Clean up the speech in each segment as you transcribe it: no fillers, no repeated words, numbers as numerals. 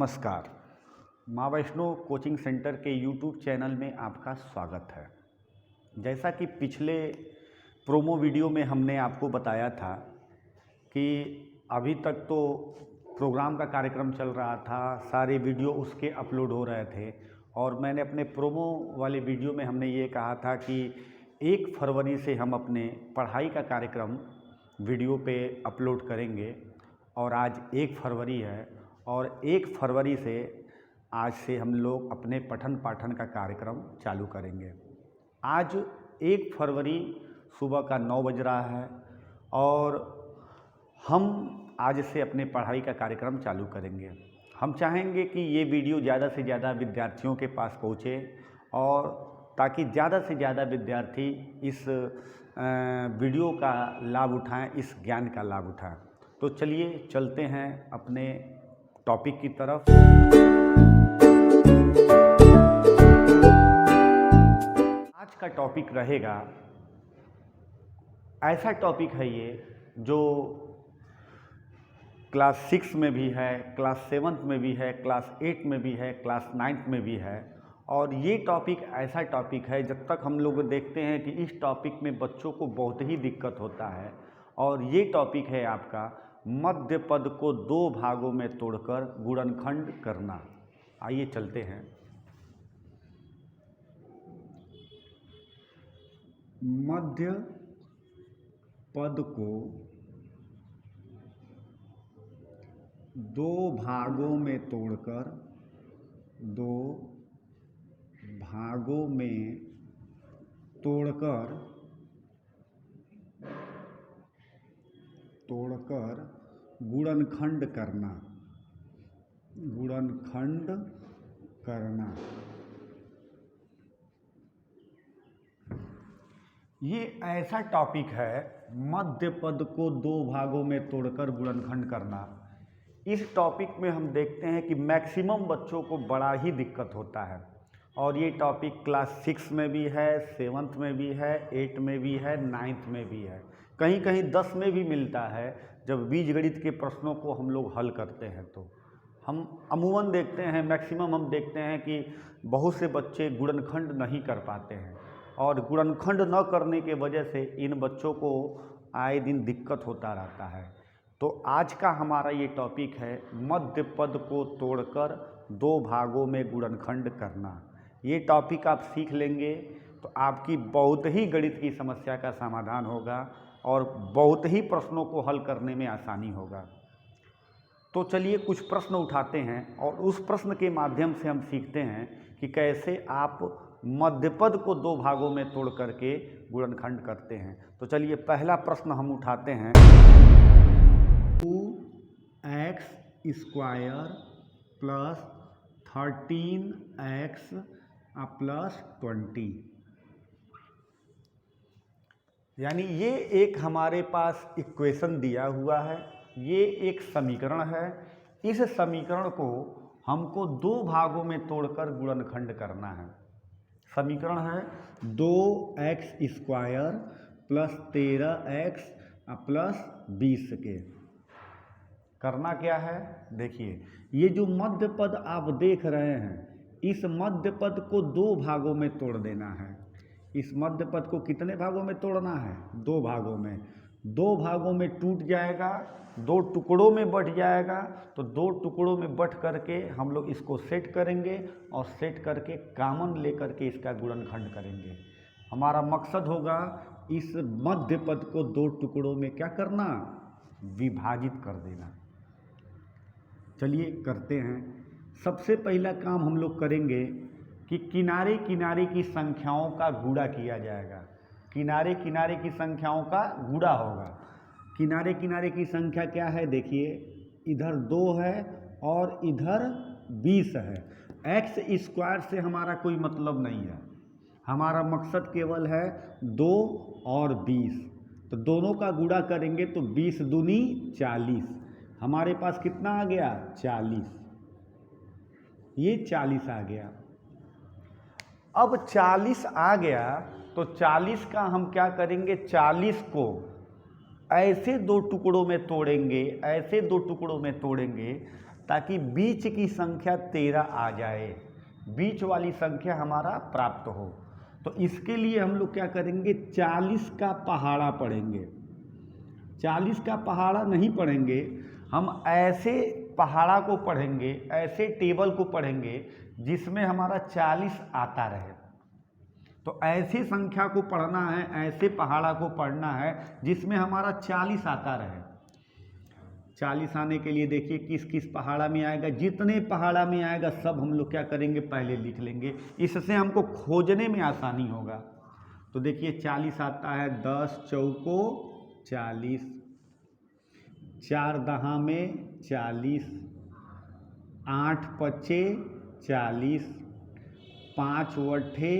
नमस्कार। माँ Vaishno coaching centre के यूट्यूब चैनल में आपका स्वागत है। जैसा कि पिछले प्रोमो वीडियो में हमने आपको बताया था कि अभी तक तो प्रोग्राम का कार्यक्रम चल रहा था, सारे वीडियो उसके अपलोड हो रहे थे और मैंने अपने प्रोमो वाले वीडियो में हमने ये कहा था कि 1 फरवरी से हम अपने पढ़ाई का कार्यक्रम वीडियो पे अपलोड करेंगे और आज 1 फरवरी है और 1 फरवरी से आज से हम लोग अपने पठन पाठन का कार्यक्रम चालू करेंगे। आज 1 फरवरी सुबह का 9 बज रहा है और हम आज से अपने पढ़ाई का कार्यक्रम चालू करेंगे। हम चाहेंगे कि ये वीडियो ज़्यादा से ज़्यादा विद्यार्थियों के पास पहुँचे और ताकि ज़्यादा से ज़्यादा विद्यार्थी इस वीडियो का लाभ उठाएं, इस ज्ञान का लाभ उठाएं। तो चलिए चलते हैं अपने टॉपिक की तरफ। आज का टॉपिक रहेगा, ऐसा टॉपिक है ये जो क्लास 6 में भी है, क्लास 7 में भी है, क्लास 8 में भी है, क्लास 9 में भी है। और ये टॉपिक ऐसा टॉपिक है जब तक हम लोग देखते हैं कि इस टॉपिक में बच्चों को बहुत ही दिक्कत होता है। और ये टॉपिक है आपका मध्य पद को 2 भागों में तोड़कर गुणनखंड करना। आइए चलते हैं। मध्य पद को 2 भागों में तोड़कर 2 भागों में तोड़कर गुणनखंड करना। गुणनखंड करना ये ऐसा टॉपिक है, मध्य पद को 2 भागों में तोड़कर गुणनखंड करना। इस टॉपिक में हम देखते हैं कि मैक्सिमम बच्चों को बड़ा ही दिक्कत होता है और ये टॉपिक क्लास 6 में भी है, 7th में भी है, 8 में भी है, 9th में भी है, कहीं कहीं 10 में भी मिलता है। जब बीजगणित के प्रश्नों को हम लोग हल करते हैं तो हम अमूमन देखते हैं, मैक्सिमम हम देखते हैं कि बहुत से बच्चे गुणनखंड नहीं कर पाते हैं और गुणनखंड न करने के वजह से इन बच्चों को आए दिन दिक्कत होता रहता है। तो आज का हमारा ये टॉपिक है मध्य पद को तोड़कर 2 भागों में गुणनखंड करना। ये टॉपिक आप सीख लेंगे तो आपकी बहुत ही गणित की समस्या का समाधान होगा और बहुत ही प्रश्नों को हल करने में आसानी होगा। तो चलिए कुछ प्रश्न उठाते हैं और उस प्रश्न के माध्यम से हम सीखते हैं कि कैसे आप मध्यपद को 2 भागों में तोड़ करके गुणनखंड करते हैं। तो चलिए पहला प्रश्न हम उठाते हैं। 2x² प्लस 13x प्लस 20, यानी ये एक हमारे पास इक्वेशन दिया हुआ है, ये एक समीकरण है। इस समीकरण को हमको 2 भागों में तोड़कर गुणनखंड करना है। समीकरण है 2x² प्लस 13x प्लस 20 के। करना क्या है, देखिए ये जो मध्य पद आप देख रहे हैं, इस मध्य पद को 2 भागों में तोड़ देना है। इस मध्य पद को कितने भागों में तोड़ना है? 2 भागों में। 2 भागों में टूट जाएगा, 2 टुकड़ों में बँट जाएगा। तो 2 टुकड़ों में बँट करके हम लोग इसको सेट करेंगे और सेट करके कॉमन लेकर के इसका गुणनखंड करेंगे। हमारा मकसद होगा इस मध्य पद को 2 टुकड़ों में क्या करना? विभाजित कर देना। चलिए करते हैं। सबसे पहला काम हम लोग करेंगे कि किनारे किनारे की संख्याओं का गुणा किया जाएगा। किनारे किनारे की संख्याओं का गुणा होगा। किनारे किनारे की संख्या क्या है, देखिए इधर 2 है और इधर 20 है। x² से हमारा कोई मतलब नहीं है, हमारा मकसद केवल है 2 और 20। तो दोनों का गुणा करेंगे तो 20 दूनी 40। हमारे पास कितना आ गया? 40। ये 40 आ गया। अब 40 आ गया तो 40 का हम क्या करेंगे? 40 को ऐसे 2 टुकड़ों में तोड़ेंगे, ऐसे 2 टुकड़ों में तोड़ेंगे ताकि बीच की संख्या 13 आ जाए, बीच वाली संख्या हमारा प्राप्त हो। तो इसके लिए हम लोग क्या करेंगे, 40 का पहाड़ा पढ़ेंगे। 40 का पहाड़ा नहीं पढ़ेंगे, हम ऐसे पहाड़ा को पढ़ेंगे, ऐसे टेबल को पढ़ेंगे जिसमें हमारा 40 आता रहे। तो ऐसी संख्या को पढ़ना है, ऐसे पहाड़ा को पढ़ना है जिसमें हमारा 40 आता रहे। 40 आने के लिए देखिए किस किस पहाड़ा में आएगा, जितने पहाड़ा में आएगा सब हम लोग क्या करेंगे, पहले लिख लेंगे, इससे हमको खोजने में आसानी होगा। तो देखिए 40 आता है, 10 चौको 40, 4 दहा में 40, 8 पचे 40, 5 वठे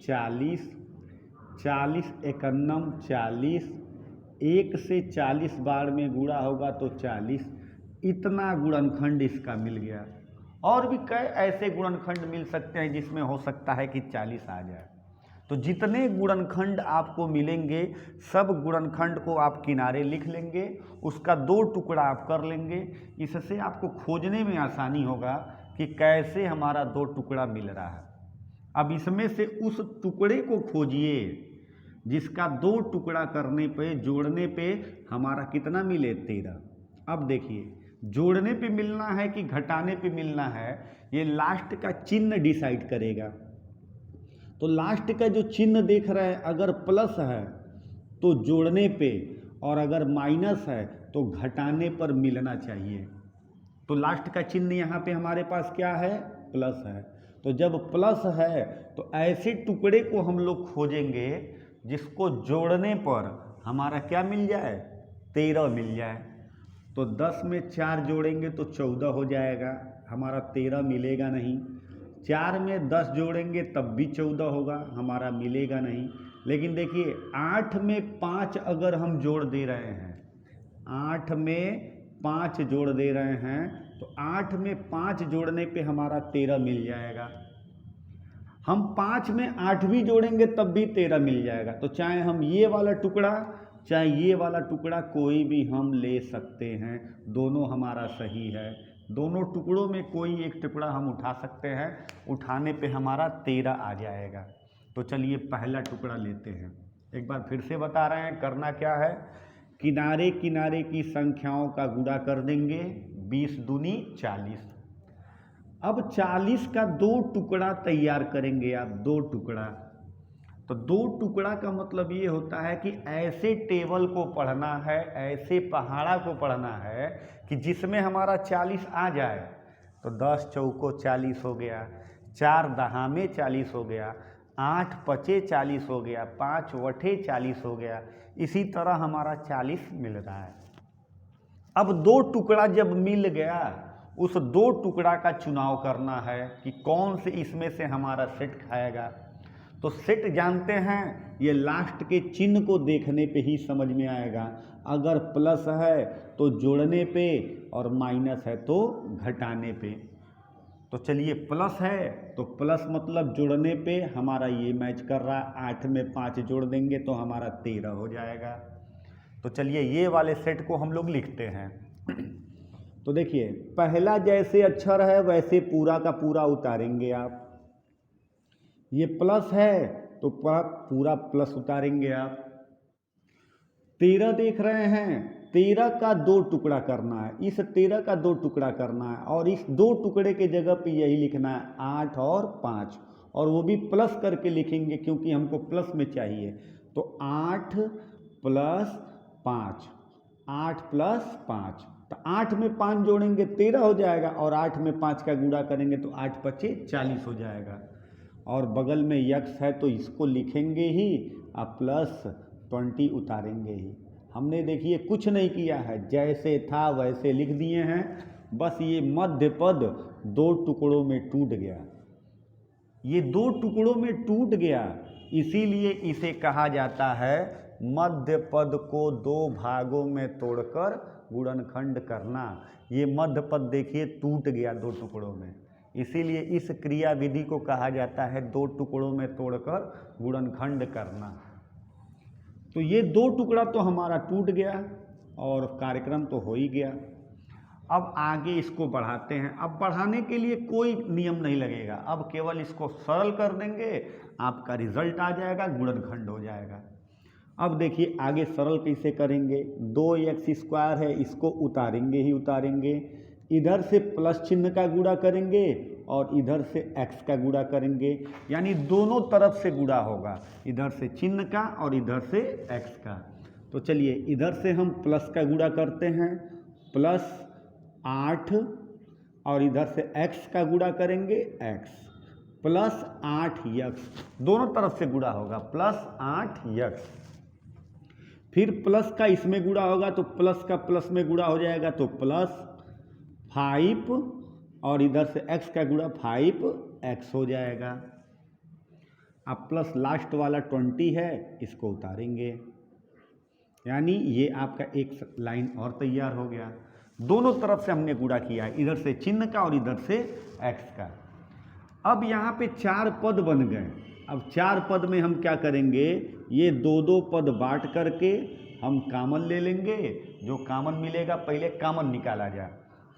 40, 40 एकन्नम 40, 1 से 40 बार में गुणा होगा तो 40, इतना गुणनखंड इसका मिल गया। और भी कई ऐसे गुणनखंड मिल सकते हैं जिसमें हो सकता है कि 40 आ जाए। तो जितने गुणनखंड आपको मिलेंगे सब गुणनखंड को आप किनारे लिख लेंगे, उसका 2 टुकड़ा आप कर लेंगे, इससे आपको खोजने में आसानी होगा कि कैसे हमारा 2 टुकड़ा मिल रहा है। अब इसमें से उस टुकड़े को खोजिए जिसका 2 टुकड़ा करने पे, जोड़ने पे हमारा कितना मिले, 13। अब देखिए जोड़ने पे मिलना है कि घटाने पे मिलना है, ये लास्ट का चिन्ह डिसाइड करेगा। तो लास्ट का जो चिन्ह देख रहे हैं, अगर प्लस है तो जोड़ने पे, और अगर माइनस है तो घटाने पर मिलना चाहिए। तो लास्ट का चिन्ह यहाँ पे हमारे पास क्या है, प्लस है। तो जब प्लस है तो ऐसे टुकड़े को हम लोग खोजेंगे जिसको जोड़ने पर हमारा क्या मिल जाए, 13 मिल जाए। तो 10 में 4 जोड़ेंगे तो 14 हो जाएगा, हमारा 13 मिलेगा नहीं। 4 में 10 जोड़ेंगे तब भी 14 होगा, हमारा मिलेगा नहीं। लेकिन देखिए 8 में 5 अगर हम जोड़ दे रहे हैं, 8 में 5 जोड़ दे रहे हैं तो 8 में 5 जोड़ने पे हमारा 13 मिल जाएगा। हम 5 में 8 भी जोड़ेंगे तब भी 13 मिल जाएगा। तो चाहे हम ये वाला टुकड़ा चाहे ये वाला टुकड़ा कोई भी हम ले सकते हैं, दोनों हमारा सही है। दोनों टुकड़ों में कोई एक टुकड़ा हम उठा सकते हैं, उठाने पे हमारा 13 आ जाएगा। तो चलिए पहला टुकड़ा लेते हैं। एक बार फिर से बता रहे हैं, करना क्या है, किनारे किनारे की संख्याओं का गुणा कर देंगे, 20 दूनी 40। अब 40 का 2 टुकड़ा तैयार करेंगे आप, 2 टुकड़ा। तो 2 टुकड़ा का मतलब ये होता है कि ऐसे टेबल को पढ़ना है, ऐसे पहाड़ा को पढ़ना है कि जिसमें हमारा 40 आ जाए। तो 10 चौको 40 हो गया, 4 दहा में 40 हो गया, 8 पचे 40 हो गया, 5 वठे 40 हो गया, इसी तरह हमारा 40 मिल रहा है। अब 2 टुकड़ा जब मिल गया, उस 2 टुकड़ा का चुनाव करना है कि कौन से इसमें से हमारा सेट खाएगा। तो सेट जानते हैं, ये लास्ट के चिन्ह को देखने पे ही समझ में आएगा। अगर प्लस है तो जोड़ने पे, और माइनस है तो घटाने पे। तो चलिए प्लस है तो प्लस मतलब जोड़ने पे हमारा ये मैच कर रहा है, 8 में 5 जोड़ देंगे तो हमारा 13 हो जाएगा। तो चलिए ये वाले सेट को हम लोग लिखते हैं। तो देखिए पहला जैसे अक्षर है वैसे पूरा का पूरा उतारेंगे आप। ये प्लस है तो पूरा प्लस उतारेंगे आप। 13 देख रहे हैं, 13 का 2 टुकड़ा करना है, इस 13 का 2 टुकड़ा करना है, और इस 2 टुकड़े के जगह पे यही लिखना है 8 और 5, और वो भी प्लस करके लिखेंगे क्योंकि हमको प्लस में चाहिए। तो 8 प्लस 5, 8 प्लस 5, तो 8 में 5 जोड़ेंगे 13 हो जाएगा, और 8 में 5 का गुणा करेंगे तो 8 पचे 40 हो जाएगा। और बगल में यक्स है तो इसको लिखेंगे ही, और प्लस 20 उतारेंगे ही। हमने देखिए कुछ नहीं किया है, जैसे था वैसे लिख दिए हैं, बस ये मध्य पद 2 टुकड़ों में टूट गया। ये 2 टुकड़ों में टूट गया, इसीलिए इसे कहा जाता है मध्य पद को 2 भागों में तोड़कर गुणनखंड करना। ये मध्य पद देखिए टूट गया 2 टुकड़ों में, इसीलिए इस क्रिया विधि को कहा जाता है 2 टुकड़ों में तोड़कर गुणनखंड करना। तो ये 2 टुकड़ा तो हमारा टूट गया और कार्यक्रम तो हो ही गया। अब आगे इसको बढ़ाते हैं। अब बढ़ाने के लिए कोई नियम नहीं लगेगा, अब केवल इसको सरल कर देंगे, आपका रिजल्ट आ जाएगा, गुणनखंड हो जाएगा। अब देखिए आगे सरल कैसे करेंगे। 2x² है, इसको उतारेंगे ही उतारेंगे, इधर से प्लस चिन्ह का गुणा करेंगे और इधर से x का गुणा करेंगे, यानी दोनों तरफ से गुणा होगा, इधर से चिन्ह का और इधर से x का। तो चलिए इधर से हम प्लस का गुणा करते हैं, +8 और इधर से x का गुणा करेंगे x, +8x, दोनों तरफ से गुणा होगा, +8x। फिर प्लस का इसमें गुणा होगा तो प्लस का प्लस में गुणा हो जाएगा, तो +5 और इधर से x का गुणा 5x हो जाएगा। अब प्लस लास्ट वाला 20 है, इसको उतारेंगे, यानी ये आपका एक लाइन और तैयार हो गया। दोनों तरफ से हमने गुणा किया है, इधर से चिन्ह का और इधर से x का। अब यहाँ पे 4 पद बन गए। अब 4 पद में हम क्या करेंगे, ये 2-2 पद बांट करके हम कॉमन ले लेंगे, जो कॉमन मिलेगा पहले कॉमन निकाला जाए।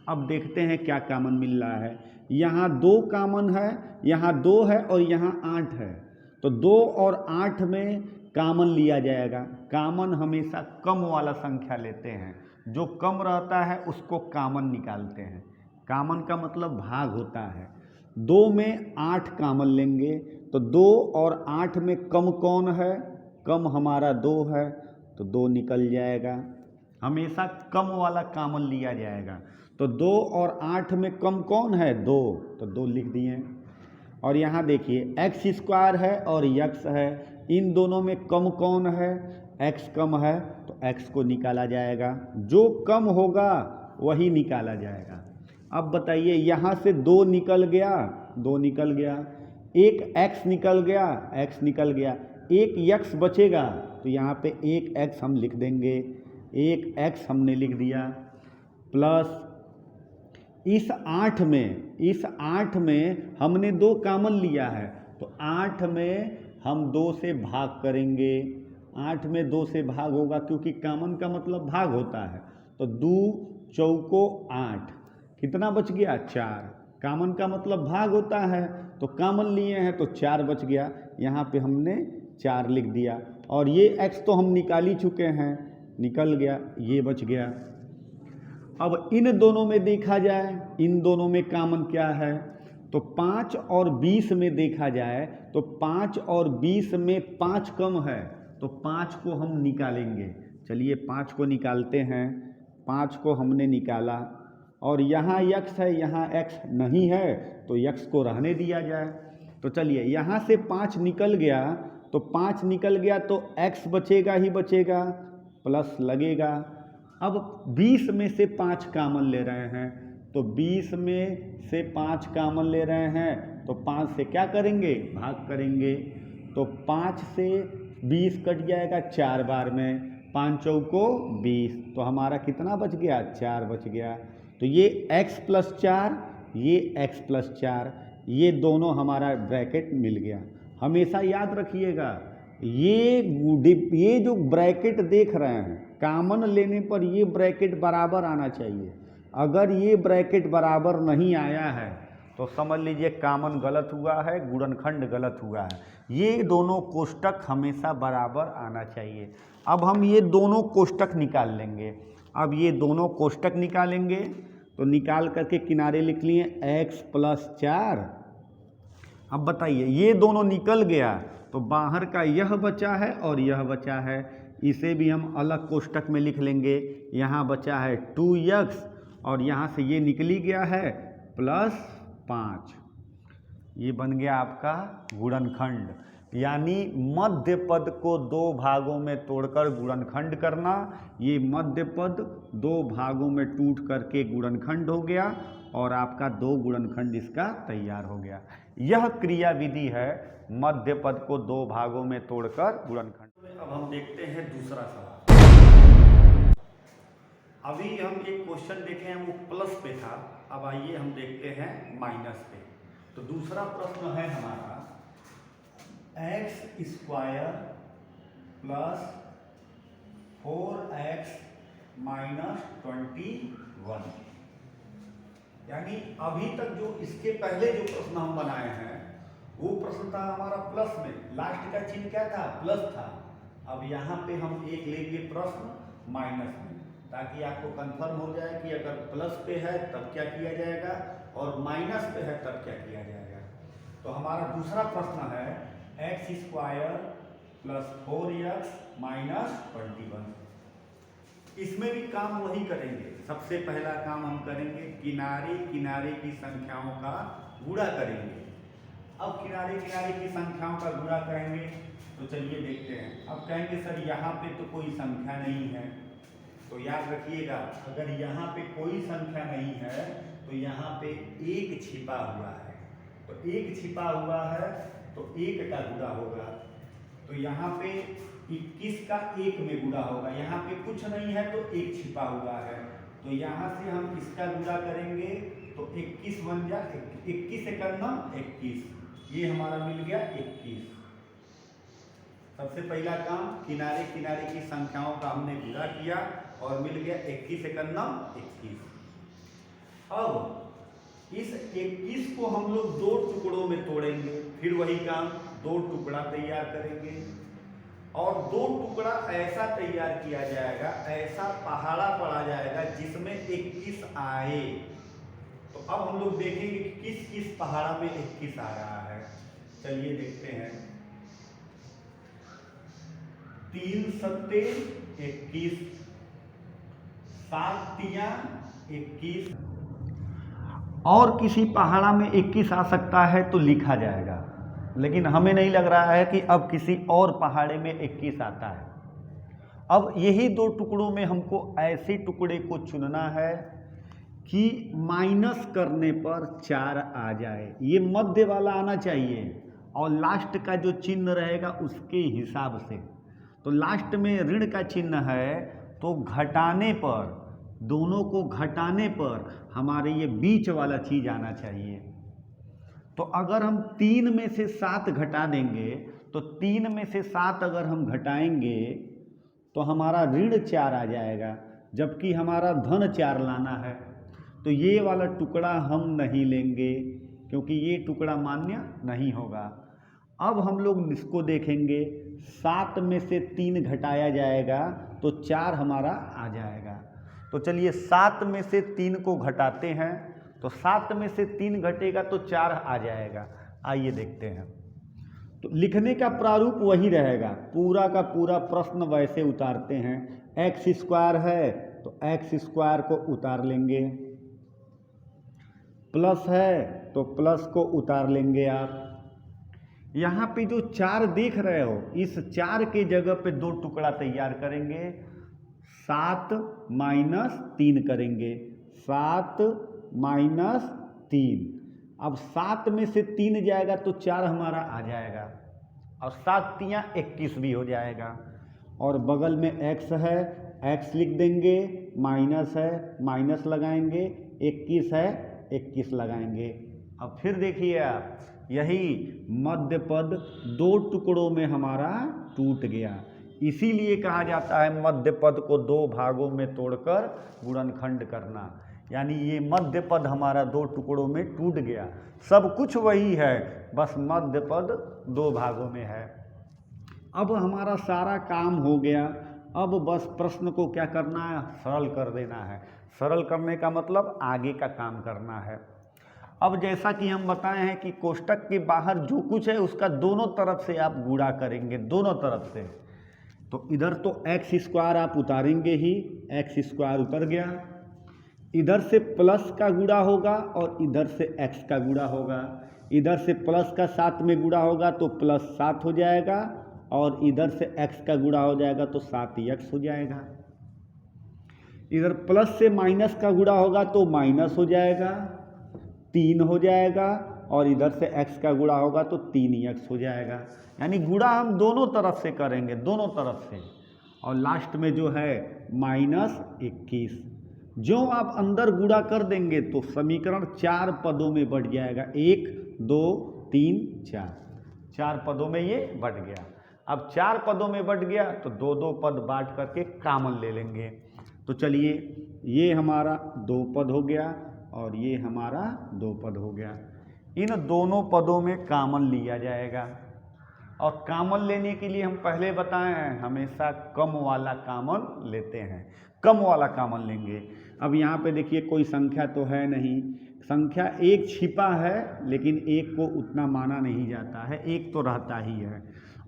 अब देखते हैं क्या कॉमन मिल रहा है। यहाँ 2 कॉमन है, यहाँ 2 है और यहाँ 8 है, तो 2 और 8 में कॉमन लिया जाएगा। कॉमन हमेशा कम वाला संख्या लेते हैं, जो कम रहता है उसको कॉमन निकालते हैं। कॉमन का मतलब भाग होता है। 2 में 8 कॉमन लेंगे, तो 2 और 8 में कम कौन है, कम हमारा 2 है, तो 2 निकल जाएगा। हमेशा कम वाला कॉमन लिया जाएगा। तो 2 और 8 में कम कौन है, 2, तो 2 लिख दिए। और यहाँ देखिए x² है और x है, इन दोनों में कम कौन है, x कम है, तो x को निकाला जाएगा, जो कम होगा वही निकाला जाएगा। अब बताइए यहाँ से 2 निकल गया, 2 निकल गया, एक x निकल गया, x निकल गया, एक x बचेगा, तो यहाँ पे एक x हम लिख देंगे, एक x हमने लिख दिया, प्लस इस 8 में हमने 2 कॉमन लिया है, तो 8 में हम 2 से भाग करेंगे। 8 में 2 से भाग होगा क्योंकि कॉमन का मतलब भाग होता है, तो 2 चौको 8, कितना बच गया, 4। कॉमन का मतलब भाग होता है, तो कॉमन लिए हैं तो 4 बच गया, यहाँ पे हमने 4 लिख दिया। और ये x तो हम निकाल ही चुके हैं, निकल गया, ये बच गया। अब इन दोनों में देखा जाए, इन दोनों में कॉमन क्या है, तो 5 और 20 में देखा जाए तो 5 और 20 में 5 कम है, तो 5 को हम निकालेंगे। चलिए 5 को निकालते हैं, 5 को हमने निकाला, और यहाँ x है, यहाँ x नहीं है, तो x को रहने दिया जाए। तो चलिए यहाँ से 5 निकल गया, तो 5 निकल गया तो x बचेगा ही बचेगा, प्लस लगेगा। अब 20 में से 5 कॉमन ले रहे हैं, तो 20 में से 5 कॉमन ले रहे हैं, तो 5 से क्या करेंगे, भाग करेंगे, तो 5 से 20 कट जाएगा 4 बार में, 5 चौको 20, तो हमारा कितना बच गया, 4 बच गया। तो ये x + 4, ये x + 4, ये दोनों हमारा ब्रैकेट मिल गया। हमेशा याद रखिएगा, ये जो ब्रैकेट देख रहे हैं, कॉमन लेने पर ये ब्रैकेट बराबर आना चाहिए। अगर ये ब्रैकेट बराबर नहीं आया है तो समझ लीजिए कॉमन गलत हुआ है, गुणनखंड गलत हुआ है। ये दोनों कोष्टक हमेशा बराबर आना चाहिए। अब हम ये दोनों कोष्टक निकाल लेंगे। अब ये दोनों कोष्टक निकालेंगे, तो निकाल करके किनारे लिख लिए x + 4। अब बताइए ये दोनों निकल गया, तो बाहर का यह बचा है और यह बचा है, इसे भी हम अलग कोष्टक में लिख लेंगे। यहाँ बचा है 2x और यहाँ से ये निकली गया है +5। ये बन गया आपका गुणनखंड, यानी मध्य पद को 2 भागों में तोड़कर गुणनखंड करना। ये मध्य पद 2 भागों में टूट करके गुणनखंड हो गया और आपका 2 गुणनखंड इसका तैयार हो गया। यह क्रिया विधि है मध्य पद को 2 भागों में तोड़कर गुणनखंड। अब हम देखते हैं दूसरा सवाल। अभी हम एक क्वेश्चन देखे हैं, वो प्लस पे था, अब आइए हम देखते हैं माइनस पे। तो दूसरा प्रश्न है हमारा x² + 4x - 21। यानी अभी तक जो इसके पहले जो प्रश्न हम बनाए हैं वो प्रश्न था हमारा प्लस में, लास्ट का चिन्ह क्या था, प्लस था। अब यहाँ पे हम एक लेंगे प्रश्न माइनस में, ताकि आपको कंफर्म हो जाए कि अगर प्लस पे है तब क्या किया जाएगा और माइनस पे है तब क्या किया जाएगा। तो हमारा दूसरा प्रश्न है x square plus 4x minus 21। इसमें भी काम वही करेंगे। सबसे पहला काम हम करेंगे किनारे किनारे की संख्याओं का गुणा करेंगे। अब किनारे किनारे की संख्याओं का गुणा करेंगे तो चलिए देखते हैं। अब कहेंगे सर यहाँ पे तो कोई संख्या नहीं है, तो याद रखिएगा अगर यहाँ पे कोई संख्या नहीं है तो यहाँ पे एक छिपा हुआ है, तो एक छिपा हुआ है तो एक का गुणा होगा। तो यहाँ पे 21 का एक में गुणा होगा, यहाँ पे कुछ नहीं है तो एक छिपा हुआ है, तो यहाँ से हम इसका गुणा करेंगे तो 21 बन जा 21 एक 21, ये हमारा मिल गया 21। सबसे पहला काम किनारे किनारे की संख्याओं का हमने गुणा किया और मिल गया 21 एक 21। अब इस 21 को हम लोग दो टुकड़ों में तोड़ेंगे, फिर वही काम दो टुकड़ा तैयार करेंगे और दो टुकड़ा ऐसा तैयार किया जाएगा, ऐसा पहाड़ा पड़ा जाएगा जिसमें 21 आए। तो अब हम लोग देखेंगे कि किस किस पहाड़ा में 21 आ रहा है। चलिए देखते हैं। 3 सत्ते 21, 7 तियां 21, और किसी पहाड़ा में 21 आ सकता है तो लिखा जाएगा, लेकिन हमें नहीं लग रहा है कि अब किसी और पहाड़े में 21 आता है। अब यही दो टुकड़ों में हमको ऐसे टुकड़े को चुनना है कि माइनस करने पर 4 आ जाए, ये मध्य वाला आना चाहिए और लास्ट का जो चिन्ह रहेगा उसके हिसाब से। तो लास्ट में ऋण का चिन्ह है तो घटाने पर, दोनों को घटाने पर हमारे ये बीच वाला चीज आना चाहिए। तो अगर हम 3 में से 7 घटा देंगे तो 3 में से 7 अगर हम घटाएंगे तो हमारा ऋण 4 आ जाएगा, जबकि हमारा धन 4 लाना है। तो ये वाला टुकड़ा हम नहीं लेंगे क्योंकि ये टुकड़ा मान्य नहीं होगा। अब हम लोग इसको देखेंगे, 7 में से 3 घटाया जाएगा तो 4 हमारा आ जाएगा। तो चलिए 7 में से 3 को घटाते हैं, तो 7 में से 3 घटेगा तो 4 आ जाएगा। आइए देखते हैं। तो लिखने का प्रारूप वही रहेगा, पूरा का पूरा प्रश्न वैसे उतारते हैं। एक्स स्क्वायर है तो एक्स स्क्वायर को उतार लेंगे, प्लस है तो प्लस को उतार लेंगे आप। यहाँ पे जो 4 देख रहे हो, इस 4 के जगह पे 2 टुकड़ा तैयार करेंगे, 7 माइनस 3 करेंगे, 7 माइनस 3। अब 7 में से 3 जाएगा तो 4 हमारा आ जाएगा और 7 तियां 21 भी हो जाएगा। और बगल में x है, x लिख देंगे, माइनस है माइनस लगाएंगे, 21 है 21 लगाएंगे। अब फिर देखिए आप, यही मध्य पद 2 टुकड़ों में हमारा टूट गया, इसीलिए कहा जाता है मध्य पद को 2 भागों में तोड़कर गुणनखंड करना। यानी ये मध्य पद हमारा 2 टुकड़ों में टूट गया। सब कुछ वही है, बस मध्य पद 2 भागों में है। अब हमारा सारा काम हो गया। अब बस प्रश्न को क्या करना है, सरल कर देना है। सरल करने का मतलब आगे का काम करना है। अब जैसा कि हम बताए हैं कि कोष्टक के बाहर जो कुछ है उसका दोनों तरफ से आप गुणा करेंगे, दोनों तरफ से। तो इधर तो एक्स स्क्वायर आप उतारेंगे ही, एक्स स्क्वायर उतर गया, इधर से प्लस का गुणा होगा और इधर से एक्स का गुणा होगा। इधर से प्लस का 7 में गुणा होगा तो प्लस 7 हो जाएगा और इधर से एक्स का गुणा हो जाएगा तो 7x हो जाएगा। इधर प्लस से माइनस का गुणा होगा तो माइनस हो जाएगा, 3 हो जाएगा और इधर से x का गुणा होगा तो 3x हो जाएगा। यानी गुणा हम दोनों तरफ से करेंगे, दोनों तरफ से। और लास्ट में जो है -21, जो आप अंदर गुणा कर देंगे तो समीकरण 4 पदों में बढ़ जाएगा। 1 2 3 4, 4 पदों में ये बढ़ गया। अब 4 पदों में बढ़ गया तो 2-2 पद बांट करके कॉमन ले लेंगे। तो चलिए ये हमारा 2 पद हो गया और ये हमारा 2 पद हो गया। इन दोनों पदों में कॉमन लिया जाएगा, और कॉमन लेने के लिए हम पहले बताए हैं हमेशा कम वाला कॉमन लेते हैं, कम वाला कॉमन लेंगे। अब यहाँ पे देखिए कोई संख्या तो है नहीं, संख्या एक छिपा है लेकिन एक को उतना माना नहीं जाता है, एक तो रहता ही है।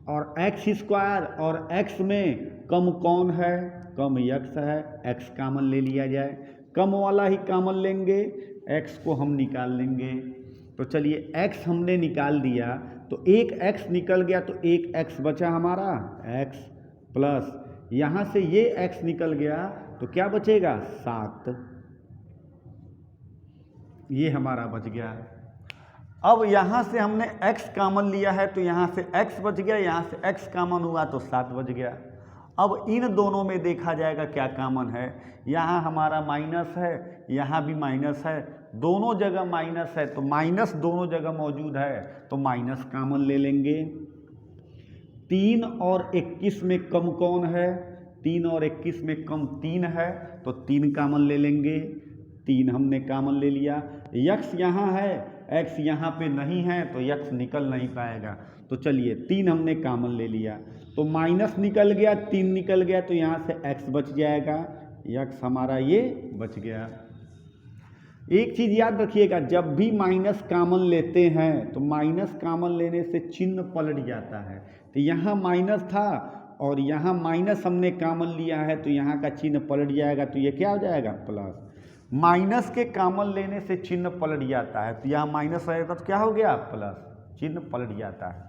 और एक्स स्क्वायर और एक्स में कम कौन है, कम यक्स है, एक्स कॉमन ले लिया जाए, कम वाला ही कॉमन लेंगे, एक्स को हम निकाल लेंगे। तो चलिए एक्स हमने निकाल दिया, तो एक एक्स निकल गया तो एक एक्स बचा हमारा एक्स प्लस यहाँ से ये एक्स निकल गया तो क्या बचेगा 7, ये हमारा बच गया। अब यहाँ से हमने x कॉमन लिया है तो यहाँ से x बच गया, यहाँ से x कॉमन हुआ तो 7 बच गया। अब इन दोनों में देखा जाएगा क्या कॉमन है, यहाँ हमारा माइनस है, यहाँ भी माइनस है, दोनों जगह माइनस है तो माइनस दोनों जगह मौजूद है तो माइनस कॉमन ले लेंगे। 3 और 21 में कम कौन है, 3 और 21 में कम 3 है तो 3 कॉमन ले लेंगे, 3 हमने कॉमन ले लिया। यक्स यहाँ है, एक्स यहाँ पे नहीं है तो यक्स निकल नहीं पाएगा, तो चलिए 3 हमने कॉमन ले लिया तो माइनस निकल गया, 3 निकल गया तो यहाँ से एक्स बच जाएगा, यक्स हमारा ये बच गया। एक चीज़ याद रखिएगा, जब भी माइनस कॉमन लेते हैं तो माइनस कॉमन लेने से चिन्ह पलट जाता है। तो यहाँ माइनस था और यहाँ माइनस हमने कॉमन लिया है तो यहाँ का चिन्ह पलट जाएगा, तो ये क्या हो जाएगा प्लस। माइनस के कॉमन लेने से चिन्ह पलट जाता है, तो यहाँ माइनस रहेगा तो क्या हो गया प्लस, चिन्ह पलट जाता है।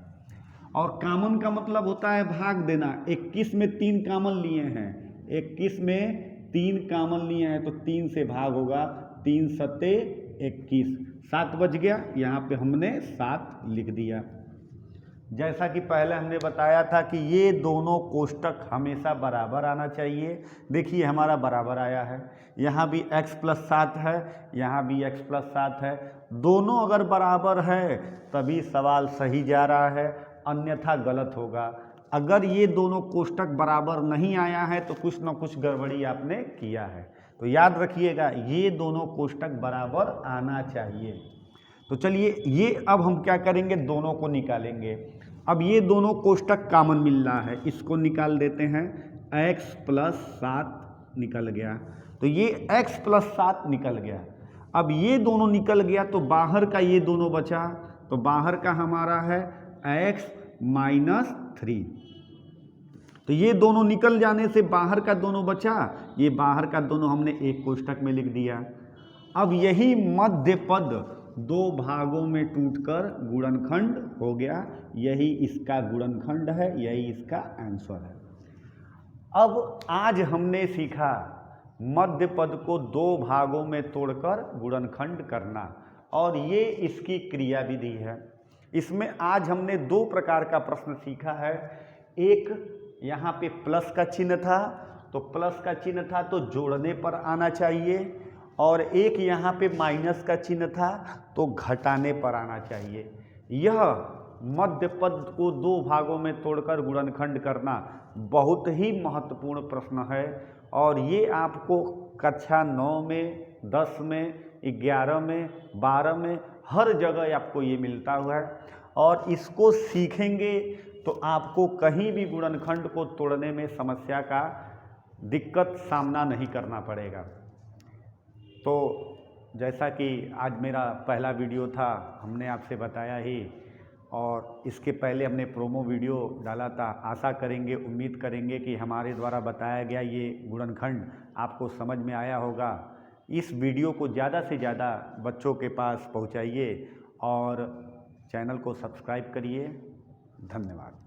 और कॉमन का मतलब होता है भाग देना। 21 में 3 कॉमन लिए हैं, 21 में 3 कॉमन लिए हैं तो 3 से भाग होगा, 3 सत्ते 21, 7 बच गया, यहाँ पे हमने 7 लिख दिया। जैसा कि पहले हमने बताया था कि ये दोनों कोष्टक हमेशा बराबर आना चाहिए। देखिए हमारा बराबर आया है, यहाँ भी x प्लस 7 है, यहाँ भी x प्लस 7 है, दोनों अगर बराबर है तभी सवाल सही जा रहा है, अन्यथा गलत होगा। अगर ये दोनों कोष्टक बराबर नहीं आया है तो कुछ ना कुछ गड़बड़ी आपने किया है। तो याद रखिएगा ये दोनों कोष्टक बराबर आना चाहिए। तो चलिए ये अब हम क्या करेंगे, दोनों को निकालेंगे। अब ये दोनों कोष्टक कॉमन मिल रहा है, इसको निकाल देते हैं, x प्लस 7 निकल गया, तो ये x प्लस 7 निकल गया। अब ये दोनों निकल गया तो बाहर का ये दोनों बचा, तो बाहर का हमारा है x माइनस 3, तो ये दोनों निकल जाने से बाहर का दोनों बचा, ये बाहर का दोनों हमने एक कोष्टक में लिख दिया। अब यही मध्य पद 2 भागों में टूटकर गुणनखंड हो गया, यही इसका गुणनखंड है, यही इसका आंसर है। अब आज हमने सीखा मध्य पद को 2 भागों में तोड़कर गुणनखंड करना, और ये इसकी क्रिया विधि है। इसमें आज हमने 2 प्रकार का प्रश्न सीखा है। एक यहाँ पे प्लस का चिन्ह था, तो प्लस का चिन्ह था तो जोड़ने पर आना चाहिए, और एक यहाँ पे माइनस का चिन्ह था तो घटाने पर आना चाहिए। यह मध्य पद को 2 भागों में तोड़कर गुणनखंड करना बहुत ही महत्वपूर्ण प्रश्न है, और ये आपको कक्षा 9 में, 10 में, 11 में, 12 में हर जगह आपको ये मिलता हुआ है। और इसको सीखेंगे तो आपको कहीं भी गुणनखंड को तोड़ने में समस्या का दिक्कत सामना नहीं करना पड़ेगा। तो जैसा कि आज मेरा पहला वीडियो था, हमने आपसे बताया ही, और इसके पहले हमने प्रोमो वीडियो डाला था। आशा करेंगे, उम्मीद करेंगे कि हमारे द्वारा बताया गया ये गुणनखंड आपको समझ में आया होगा। इस वीडियो को ज़्यादा से ज़्यादा बच्चों के पास पहुंचाइए और चैनल को सब्सक्राइब करिए। धन्यवाद।